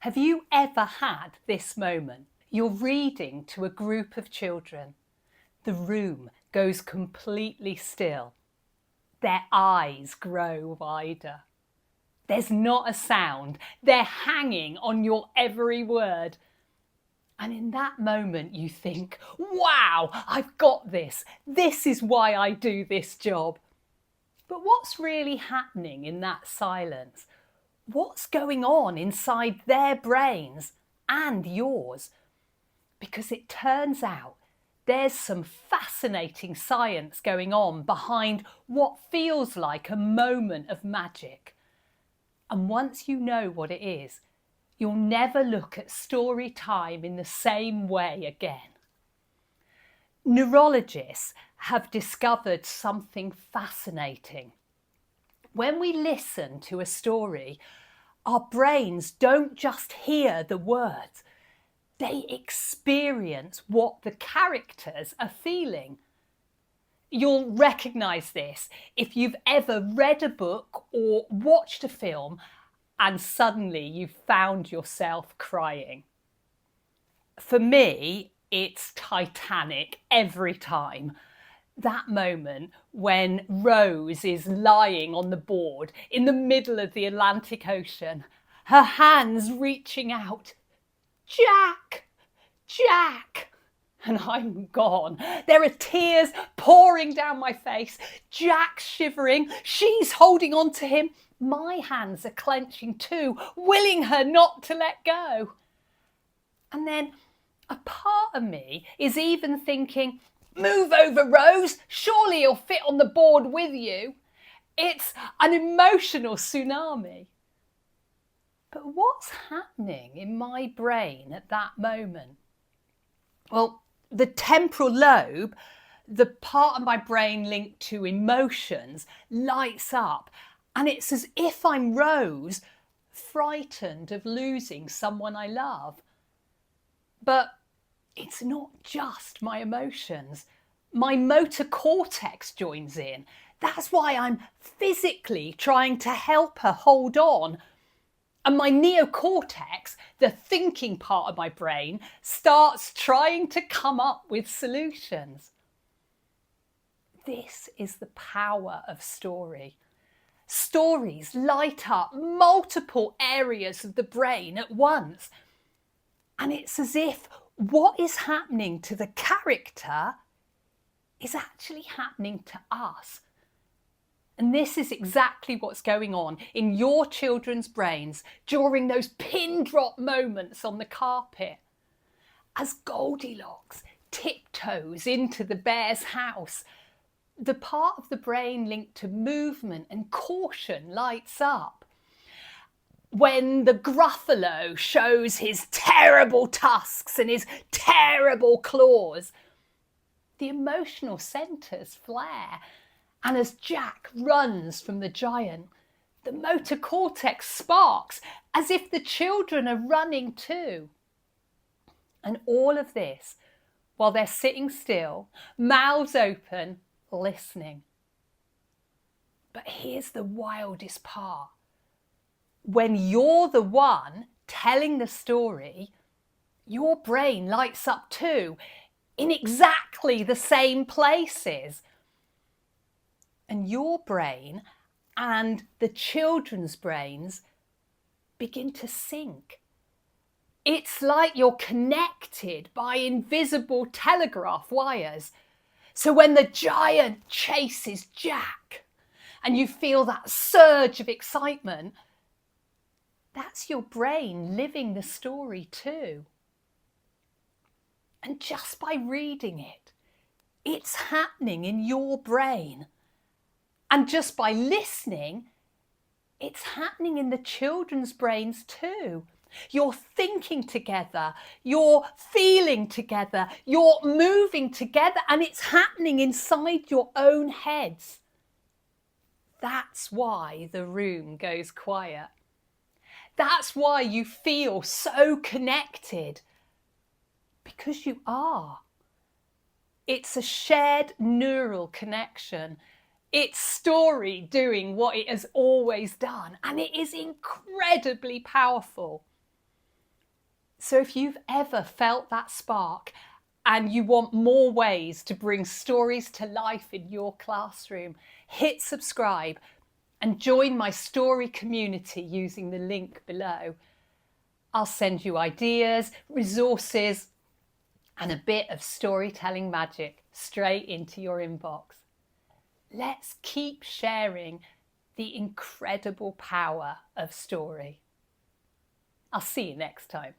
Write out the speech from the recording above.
Have you ever had this moment? You're reading to a group of children. The room goes completely still. Their eyes grow wider. There's not a sound. They're hanging on your every word. And in that moment you think, wow, I've got this. This is why I do this job. But what's really happening in that silence? What's going on inside their brains and yours? Because it turns out there's some fascinating science going on behind what feels like a moment of magic. And once you know what it is, you'll never look at story time in the same way again. Neurologists have discovered something fascinating. When we listen to a story, our brains don't just hear the words, they experience what the characters are feeling. You'll recognise this if you've ever read a book or watched a film and suddenly you've found yourself crying. For me, it's Titanic every time. That moment when Rose is lying on the board in the middle of the Atlantic Ocean, her hands reaching out, Jack, Jack, and I'm gone. There are tears pouring down my face. Jack's shivering, she's holding on to him. My hands are clenching too, willing her not to let go. And then a part of me is even thinking, move over, Rose, surely he'll fit on the board with you. It's an emotional tsunami. But what's happening in my brain at that moment? Well, the temporal lobe, the part of my brain linked to emotions, lights up, and it's as if I'm Rose, frightened of losing someone I love. But it's not just my emotions. My motor cortex joins in. That's why I'm physically trying to help her hold on. And my neocortex, the thinking part of my brain, starts trying to come up with solutions. This is the power of story. Stories light up multiple areas of the brain at once. And it's as if what is happening to the character is actually happening to us. And this is exactly what's going on in your children's brains during those pin drop moments on the carpet. As Goldilocks tiptoes into the bear's house, the part of the brain linked to movement and caution lights up. When the Gruffalo shows his terrible tusks and his terrible claws, the emotional centres flare. And as Jack runs from the giant, the motor cortex sparks as if the children are running too. And all of this while they're sitting still, mouths open, listening. But here's the wildest part. When you're the one telling the story, your brain lights up too, in exactly the same places. And your brain and the children's brains begin to sync. It's like you're connected by invisible telegraph wires. So when the giant chases Jack and you feel that surge of excitement, that's your brain living the story too. And just by reading it, it's happening in your brain. And just by listening, it's happening in the children's brains too. You're thinking together, you're feeling together, you're moving together, and it's happening inside your own heads. That's why the room goes quiet. That's why you feel so connected. Because you are. It's a shared neural connection. It's story doing what it has always done, and it is incredibly powerful. So if you've ever felt that spark and you want more ways to bring stories to life in your classroom, hit subscribe and join my story community using the link below. I'll send you ideas, resources, and a bit of storytelling magic straight into your inbox. Let's keep sharing the incredible power of story. I'll see you next time.